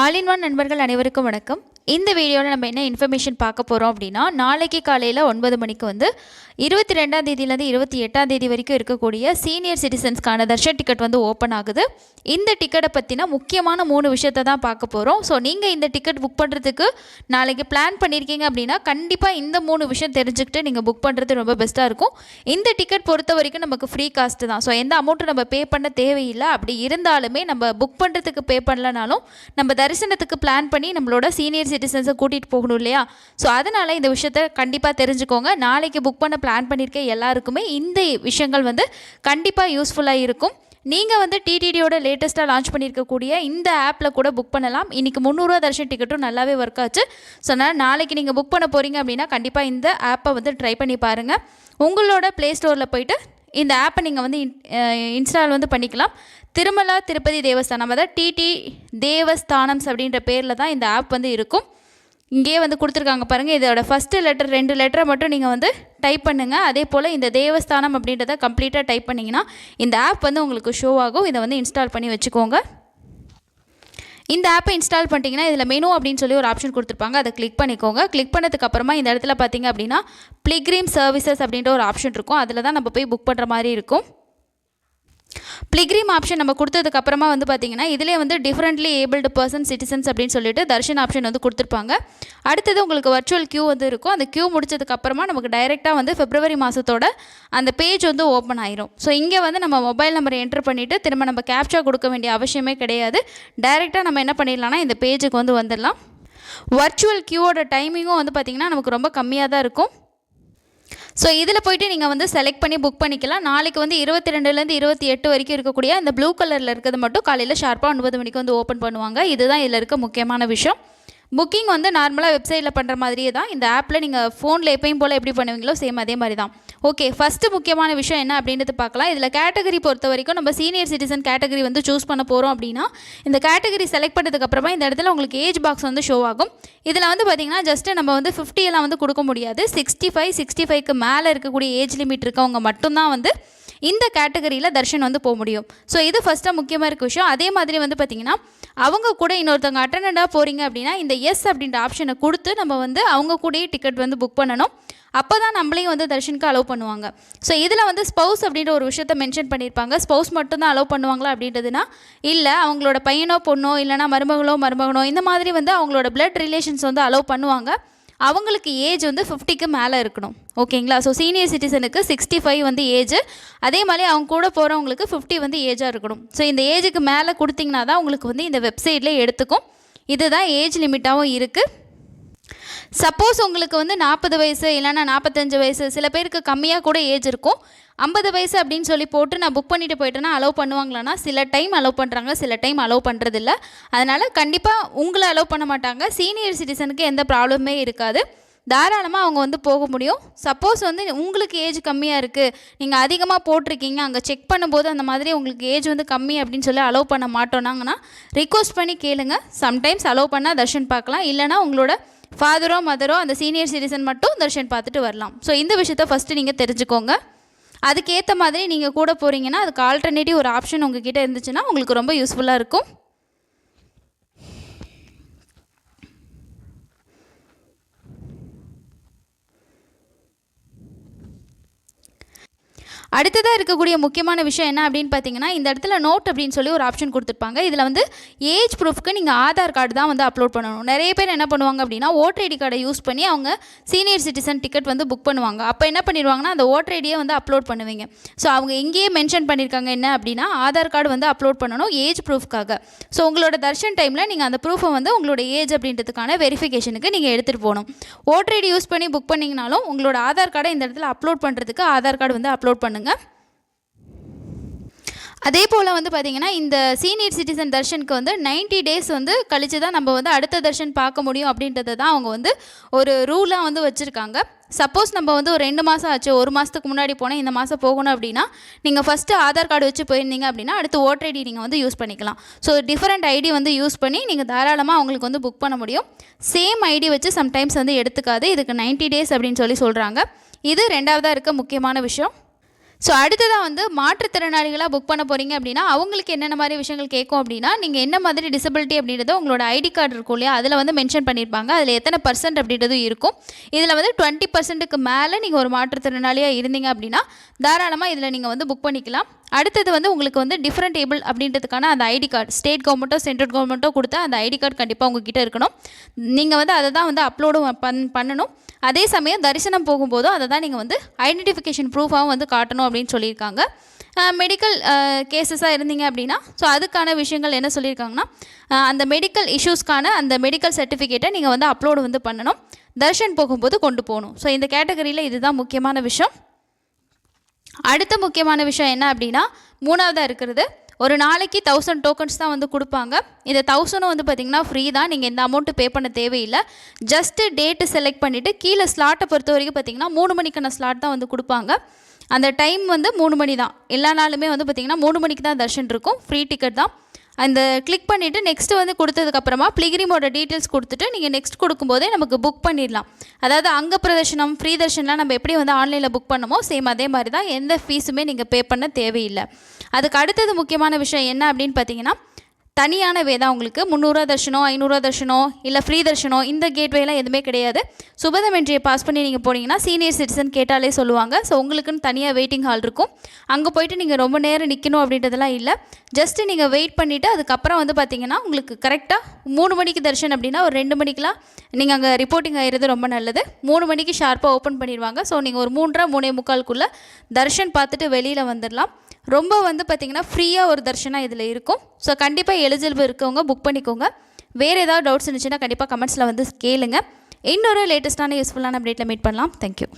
All in one நண்பர்கள் அனைவருக்கும் வணக்கம். இந்த வீடியோவில் நம்ம என்ன இன்ஃபர்மேஷன் பார்க்க போகிறோம் அப்படின்னா, நாளைக்கு காலையில் 9 மணிக்கு வந்து 22ஆம் தேதியிலேருந்து 28ஆம் தேதி வரைக்கும் இருக்கக்கூடிய சீனியர் சிட்டிசன்ஸ்க்கான தர்ஷன் டிக்கெட் வந்து ஓப்பன் ஆகுது. இந்த டிக்கெட்டை பற்றின முக்கியமான 3 விஷயத்தை தான் பார்க்க போகிறோம். ஸோ நீங்கள் இந்த டிக்கெட் புக் பண்ணுறதுக்கு நாளைக்கு பிளான் பண்ணியிருக்கீங்க அப்படின்னா கண்டிப்பாக இந்த 3 விஷயம் தெரிஞ்சுக்கிட்டு நீங்கள் புக் பண்ணுறது ரொம்ப பெஸ்ட்டாக இருக்கும். இந்த டிக்கெட் பொறுத்த வரைக்கும் நமக்கு ஃப்ரீ காஸ்ட்டு தான். ஸோ எந்த அமௌண்ட்டும் நம்ம பே பண்ண தேவையில்லை. அப்படி இருந்தாலுமே நம்ம புக் பண்ணுறதுக்கு பே பண்ணலனாலும் நம்ம தரிசனத்துக்கு பிளான் பண்ணி நம்மளோட சீனியர் சிட்டிசன்ஸை கூட்டிகிட்டு போகணும் இல்லையா? ஸோ அதனால் இந்த விஷயத்தை கண்டிப்பாக தெரிஞ்சுக்கோங்க. நாளைக்கு புக் பண்ண பிளான் பண்ணியிருக்க எல்லாருக்குமே இந்த விஷயங்கள் வந்து கண்டிப்பாக யூஸ்ஃபுல்லாக இருக்கும். நீங்கள் வந்து டிடிடியோட லேட்டஸ்ட்டாக லான்ச் பண்ணியிருக்கக்கூடிய இந்த ஆப்பில் கூட புக் பண்ணலாம். இன்றைக்கி 300 ரூபா தர்ஷன் டிக்கெட்டும் நல்லாவே ஒர்க் ஆச்சு. ஸோ அதனால் நாளைக்கு நீங்கள் புக் பண்ண போகிறீங்க அப்படின்னா கண்டிப்பாக இந்த ஆப்பை வந்து ட்ரை பண்ணி பாருங்கள். உங்களோட ப்ளே ஸ்டோரில் போய்ட்டு இந்த ஆப்பை நீங்கள் வந்து இன்ஸ்டால் வந்து பண்ணிக்கலாம். திருமலா திருப்பதி தேவஸ்தானம், அதாவது டிடி தேவஸ்தானம்ஸ் அப்படின்ற பேரில் தான் இந்த ஆப் வந்து இருக்கும். இங்கே வந்து கொடுத்துருக்காங்க பாருங்கள். இதோட ஃபஸ்ட்டு லெட்டர் 2 லெட்டரை மட்டும் நீங்கள் வந்து டைப் பண்ணுங்கள். அதே போல் இந்த தேவஸ்தானம் அப்படின்றத கம்ப்ளீட்டாக டைப் பண்ணிங்கன்னா இந்த ஆப் வந்து உங்களுக்கு ஷோ ஆகும். இதை வந்து இன்ஸ்டால் பண்ணி வச்சுக்கோங்க. இந்த ஆப்பை இன்ஸ்டால் பண்ணிட்டீங்கன்னா இதில் மெனு அப்படின்னு சொல்லி ஒரு ஆப்ஷன் கொடுத்துருப்பாங்க. அதை கிளிக் பண்ணிக்கோங்க. கிளிக் பண்ணதுக்கப்புறமா இந்த இடத்துல பார்த்தீங்க அப்படின்னா பிலிக்ரிம் சர்வீசஸ் அப்படின்ற ஒரு ஆப்ஷன் இருக்கும். அதில் தான் நம்ம போய் புக் பண்ணுற மாதிரி இருக்கும். பிலிக்ரிம் ஆப்ஷன் நம்ம கொடுத்ததுக்கப்புறமா வந்து பார்த்திங்கன்னா இதிலே வந்து டிஃப்ரெண்ட்லி ஏபிள்டு பர்சன் சிட்டிசன்ஸ் அப்படின்னு சொல்லிட்டு தர்ஷன் ஆப்ஷன் வந்து கொடுத்துருப்பாங்க. அடுத்தது உங்களுக்கு வர்ச்சுவல் கியூ வந்து இருக்கும். அந்த கியூ முடிச்சதுக்கப்புறமா நமக்கு டைரெக்டாக வந்து பிப்ரவரி மாதத்தோட அந்த பேஜ் வந்து ஓப்பன் ஆயிரும். ஸோ இங்கே வந்து நம்ம மொபைல் நம்பரை என்ட்ரு பண்ணிவிட்டு திரும்ப நம்ம கேப்சா கொடுக்க வேண்டிய அவசியமே கிடையாது. டைரெக்டாக நம்ம என்ன பண்ணிடலாம்னா இந்த பேஜுக்கு வந்து வந்துடலாம். வர்ச்சுவல் கியூவோட டைமிங்கும் வந்து பார்த்திங்கன்னா நமக்கு ரொம்ப கம்மியாக தான் இருக்கும். ஸோ இதில் போய்ட்டு நீங்கள் வந்து செலக்ட் பண்ணி புக் பண்ணிக்கலாம். நாளைக்கு வந்து 22லேருந்து 28 வரைக்கும் இருக்கக்கூடிய இந்த ப்ளூ கலரில் இருக்கிறது மட்டும் காலையில் ஷார்ப்பாக 9 மணிக்கு வந்து ஓப்பன் பண்ணுவாங்க. இதுதான் இதில் இருக்க முக்கியமான விஷயம். புக்கிங் வந்து நார்மலாக வெப்சைட்டில் பண்ணுற மாதிரியே தான். இந்த ஆப்பில் நீங்கள் ஃபோனில் எப்பயும் போல் எப்படி பண்ணுவீங்களோ சேம் அதே மாதிரி தான். ஓகே, ஃபஸ்ட்டு முக்கியமான விஷயம் என்ன அப்படின்றது பார்க்கலாம். இதில் கேட்டகரி பொறுத்த வரைக்கும் நம்ம சீனியர் சிட்டிசன் கேட்டகரி வந்து சூஸ் பண்ண போகிறோம் அப்படின்னா இந்த கேட்டகரி செலக்ட் பண்ணதுக்கப்புறமா இந்த இடத்துல உங்களுக்கு ஏஜ் பாக்ஸ் வந்து ஷோ ஆகும். இதில் வந்து பார்த்திங்கன்னா ஜஸ்ட்டு நம்ம வந்து 50 எல்லாம் வந்து கொடுக்க முடியாது. 65க்கு மேலே இருக்கக்கூடிய ஏஜ் லிமிட் இருக்கவங்க மட்டும்தான் வந்து இந்த கேட்டகரியில் தர்ஷன் வந்து போக முடியும். ஸோ இது ஃபஸ்ட்டாக முக்கியமாக இருக்க விஷயம். அதே மாதிரி வந்து பார்த்திங்கன்னா அவங்க கூட இன்னொருத்தவங்க அட்டண்டண்டாக போகிறீங்க அப்படின்னா இந்த எஸ் அப்படின்ற ஆப்ஷனை கொடுத்து நம்ம வந்து அவங்க கூடயே டிக்கெட் வந்து புக் பண்ணணும். அப்போ தான் நம்மளையும் வந்து தர்ஷனுக்கு அலோவ் பண்ணுவாங்க. ஸோ இதில் வந்து ஸ்பௌஸ் அப்படின்ற ஒரு விஷயத்தை மென்ஷன் பண்ணியிருப்பாங்க. ஸ்பௌஸ் மட்டும்தான் அலோவ் பண்ணுவாங்களா அப்படின்றதுனா இல்லை, அவங்களோட பையனோ பொண்ணோ இல்லைனா மருமகனோ இந்த மாதிரி வந்து அவங்களோட பிளட் ரிலேஷன்ஸ் வந்து அலோவ் பண்ணுவாங்க. அவங்களுக்கு ஏஜ் வந்து 50க்கு மேலே இருக்கணும். ஓகேங்களா? ஸோ சீனியர் சிட்டிசனுக்கு 65 வந்து ஏஜ். அதே மாதிரி அவங்க கூட போகிறவங்களுக்கு 50 வந்து ஏஜாக இருக்கணும். ஸோ இந்த ஏஜுக்கு மேலே கொடுத்திங்கன்னா தான் உங்களுக்கு வந்து இந்த வெப்சைட்லேயே எடுத்துக்கும். இதுதான் ஏஜ் லிமிட்டாகவும் இருக்குது. சப்போஸ் உங்களுக்கு வந்து 40 வயசு இல்லைனா 45 வயசு, சில பேருக்கு கம்மியாக கூட ஏஜ் இருக்கும். 50 வயசு அப்படின்னு சொல்லி போட்டு நான் புக் பண்ணிவிட்டு போயிட்டேன்னா அலோவ் பண்ணுவாங்களான்னா சில டைம் அலோவ் பண்ணுறாங்க, சில டைம் அலோவ் பண்ணுறதில்ல. அதனால் கண்டிப்பாக உங்களை அலோவ் பண்ண மாட்டாங்க. சீனியர் சிட்டிசனுக்கு எந்த ப்ராப்ளமே இருக்காது. தாராளமாக அவங்க வந்து போக முடியும். சப்போஸ் வந்து உங்களுக்கு ஏஜ் கம்மியாக இருக்குது, நீங்கள் அதிகமாக போட்டிருக்கீங்க, அங்கே செக் பண்ணும்போது அந்த மாதிரி உங்களுக்கு ஏஜ் வந்து கம்மி அப்படின்னு சொல்லி அலோவ் பண்ண மாட்டோம்னாங்கன்னா ரிக்வஸ்ட் பண்ணி கேளுங்க. சம்டைம்ஸ் அலோவ் பண்ணால் தர்ஷன் பார்க்கலாம். இல்லைனா உங்களோட ஃபாதரோ மதரோ அந்த சீனியர் சிட்டிசன் மட்டும் தர்ஷன் பார்த்துட்டு வரலாம். ஸோ இந்த விஷயத்தை ஃபஸ்ட்டு நீங்கள் தெரிஞ்சுக்கோங்க. அதுக்கேற்ற மாதிரி நீங்கள் கூட போகிறீங்கன்னா அதுக்கு ஆல்டர்னேட்டிவ் ஒரு ஆப்ஷன் உங்ககிட்ட இருந்துச்சுன்னா உங்களுக்கு ரொம்ப யூஸ்ஃபுல்லாக இருக்கும். அடுத்ததாக இருக்கக்கூடிய முக்கியமான விஷயம் என்ன அப்படின்னு பார்த்தீங்கன்னா இந்த இடத்துல நோட் அப்படின்னு சொல்லி ஒரு ஆப்ஷன் கொடுத்துருப்பாங்க. இதில் வந்து ஏஜ் ப்ரூஃப்க்கு நீங்கள் ஆதார் கார்டு தான் வந்து அப்லோட் பண்ணணும். நிறைய பேர் என்ன பண்ணுவாங்க அப்படின்னா ஓட்டர் ஐடி கார்டை யூஸ் பண்ணி அவங்க சீனியர் சிட்டிசன் டிக்கெட் வந்து புக் பண்ணுவாங்க. அப்போ என்ன பண்ணிடுவாங்கன்னா அந்த ஓட்டர் ஐடியை வந்து அப்லோட் பண்ணுவீங்க. ஸோ அவங்க எங்கேயே மென்ஷன் பண்ணியிருக்காங்க என்ன அப்படின்னா ஆதார் கார்டு வந்து அப்லோட் பண்ணணும் ஏஜ் ப்ரூஃப்காக. ஸோ உங்களோட தர்ஷன் டைமில் நீங்கள் அந்த ப்ரூஃபை வந்து உங்களோட ஏஜ் அப்படின்றதுக்கான வெரிஃபிகேஷனுக்கு நீங்கள் எடுத்துகிட்டு போகணும். ஓட்டர் ஐடி யூஸ் பண்ணி புக் பண்ணிங்கனாலும் உங்களோட ஆதார் கார்டை இந்த இடத்துல அப்லோட் பண்ணுறதுக்கு ஆதார் கார்டு வந்து அப்லோட் பண்ணுங்கள். அதே போல் வந்து பார்த்திங்கன்னா இந்த சீனியர் சிட்டிசன் தர்ஷனுக்கு வந்து 90 டேஸ் வந்து கழித்து தான் நம்ம வந்து அடுத்த தர்ஷன் பார்க்க முடியும் அப்படின்றத தான் அவங்க வந்து ஒரு ரூலாக வந்து வச்சுருக்காங்க. சப்போஸ் நம்ம வந்து ஒரு 2 மாதம் ஆச்சு, 1 மாதத்துக்கு முன்னாடி போனால் இந்த மாதம் போகணும் அப்படின்னா நீங்கள் ஃபஸ்ட்டு ஆதார் கார்டு வச்சு போயிருந்தீங்க அப்படின்னா அடுத்து ஓட்டர் ஐடி நீங்கள் வந்து யூஸ் பண்ணிக்கலாம். ஸோ டிஃப்ரெண்ட் ஐடி வந்து யூஸ் பண்ணி நீங்கள் தாராளமாக அவங்களுக்கு வந்து புக் பண்ண முடியும். சேம் ஐடி வச்சு சம்டைம்ஸ் வந்து எடுத்துக்காது. இதுக்கு 90 டேஸ் அப்படின்னு சொல்லி சொல்கிறாங்க. இது ரெண்டாவதாக இருக்க முக்கியமான விஷயம். ஸோ அடுத்ததாக வந்து மாற்றுத்திறனாளிகளாக புக் பண்ண போகிறீங்க அப்படின்னா அவங்களுக்கு என்னென்ன மாதிரி விஷயங்கள் கேட்கும் அப்படின்னா, நீங்கள் என்ன மாதிரி டிசபிலிட்டி அப்படின்றது உங்களோட ஐடி கார்டு இருக்கும் இல்லையா, அதில் வந்து மென்ஷன் பண்ணியிருப்பாங்க. அதில் எத்தனை % அப்படின்றதும் இருக்கும். இதில் வந்து 20%க்கு மேலே நீங்கள் ஒரு மாற்றுத்திறனாளியாக இருந்தீங்க அப்படின்னா தாராளமாக இதில் நீங்கள் வந்து புக் பண்ணிக்கலாம். அடுத்தது வந்து உங்களுக்கு வந்து டிஃப்ரெண்ட் ஏபிள் அப்படின்றதுக்கான அந்த ஐடி கார்டு ஸ்டேட் கவர்மெண்ட்டோ சென்ட்ரல் கவர்மெண்ட்டோ கொடுத்தா அந்த ஐடி கார்டு கண்டிப்பாக உங்ககிட்ட இருக்கணும். நீங்கள் வந்து அதை தான் வந்து அப்லோடும் பண்ணணும். அதே சமயம் தரிசனம் போகும்போதும் அதை தான் நீங்கள் வந்து ஐடென்டிஃபிகேஷன் ப்ரூஃபாகவும் வந்து காட்டணும் அப்படின்னு சொல்லியிருக்காங்க. மெடிக்கல் கேசஸாக இருந்தீங்க அப்படின்னா ஸோ அதுக்கான விஷயங்கள் என்ன சொல்லியிருக்காங்கன்னா, அந்த மெடிக்கல் இஷ்யூஸ்க்கான அந்த மெடிக்கல் சர்டிஃபிகேட்டை நீங்கள் வந்து அப்லோடு வந்து பண்ணணும். தர்ஷன் போகும்போது கொண்டு போகணும். ஸோ இந்த கேட்டகரியில் இதுதான் முக்கியமான விஷயம். அடுத்த முக்கியமான விஷயம் என்ன அப்படின்னா, மூணாவதாக இருக்கிறது, ஒரு நாளைக்கு 1000 டோக்கன்ஸ் தான் வந்து கொடுப்பாங்க. இந்த 1000 வந்து பார்த்திங்கன்னா ஃப்ரீ தான். நீங்கள் இந்த அமௌண்ட்டு பே பண்ண தேவையில்லை. ஜஸ்ட்டு டேட்டு செலக்ட் பண்ணிவிட்டு கீழே ஸ்லாட்டை பொறுத்த வரைக்கும் பார்த்திங்கன்னா 3 மணிக்கான ஸ்லாட் தான் வந்து கொடுப்பாங்க. அந்த டைம் வந்து 3 மணி தான். எல்லா நாளுமே வந்து பார்த்திங்கன்னா 3 மணிக்கு தான் தர்ஷன் இருக்கும். ஃப்ரீ டிக்கெட் தான். அந்த கிளிக் பண்ணிவிட்டு நெக்ஸ்ட்டு வந்து கொடுத்ததுக்கப்புறமா பிளிகிரிமோட டீட்டெயில்ஸ் கொடுத்துட்டு நீங்கள் நெக்ஸ்ட் கொடுக்கும்போதே நமக்கு புக் பண்ணிடலாம். அதாவது அங்க பிரதர்ஷனம் ஃப்ரீ தர்ஷன்லாம் நம்ம எப்படி வந்து ஆன்லைனில் புக் பண்ணமோ சேம் அதே மாதிரி தான். எந்த ஃபீஸுமே நீங்கள் பே பண்ண தேவையில்லை. அதுக்கு அடுத்தது முக்கியமான விஷயம் என்ன அப்படின்னு பார்த்தீங்கன்னா, தனியான வே தான் உங்களுக்கு. 300 தர்ஷனம் 500 தர்ஷனம் இல்லை ஃப்ரீ தர்ஷனம் இந்த கேட்வேலாம் எதுவுமே கிடையாது. சுபதம் என்ட்ரியை பாஸ் பண்ணி நீங்கள் போனீங்கன்னா சீனியர் சிட்டிசன் கேட்டாலே சொல்லுவாங்க. ஸோ உங்களுக்குன்னு தனியாக வெயிட்டிங் ஹால் இருக்கும். அங்கே போய்ட்டு நீங்கள் ரொம்ப நேரம் நிற்கணும் அப்படின்றதெல்லாம் இல்லை. ஜஸ்ட்டு நீங்கள் வெயிட் பண்ணிவிட்டு அதுக்கப்புறம் வந்து பார்த்தீங்கன்னா உங்களுக்கு கரெக்டாக 3 மணிக்கு தர்ஷன் அப்படின்னா ஒரு 2 மணிக்கெலாம் நீங்கள் அங்கே ரிப்போர்ட்டிங் ஆகிறது ரொம்ப நல்லது. 3 மணிக்கு ஷார்ப்பாக ஓப்பன் பண்ணிடுவாங்க. ஸோ நீங்கள் ஒரு 3:30 தர்ஷன் பார்த்துட்டு வெளியில் வந்துடலாம். ரொம்ப வந்து பார்த்திங்கன்னா ஃப்ரீயாக ஒரு தர்ஷனாக இதில் இருக்கும். ஸோ கண்டிப்பாக எலிஜிபிள் இருக்கவங்க புக் பண்ணிக்கோங்க. வேறு ஏதாவது டவுட்ஸ் இருந்துச்சுன்னா கண்டிப்பாக கமெண்ட்ஸில் வந்து கேளுங்க. இன்னொரு லேட்டஸ்ட்டான யூஸ்ஃபுல்லான அப்டேட்டில் மீட் பண்ணலாம். தேங்க்யூ.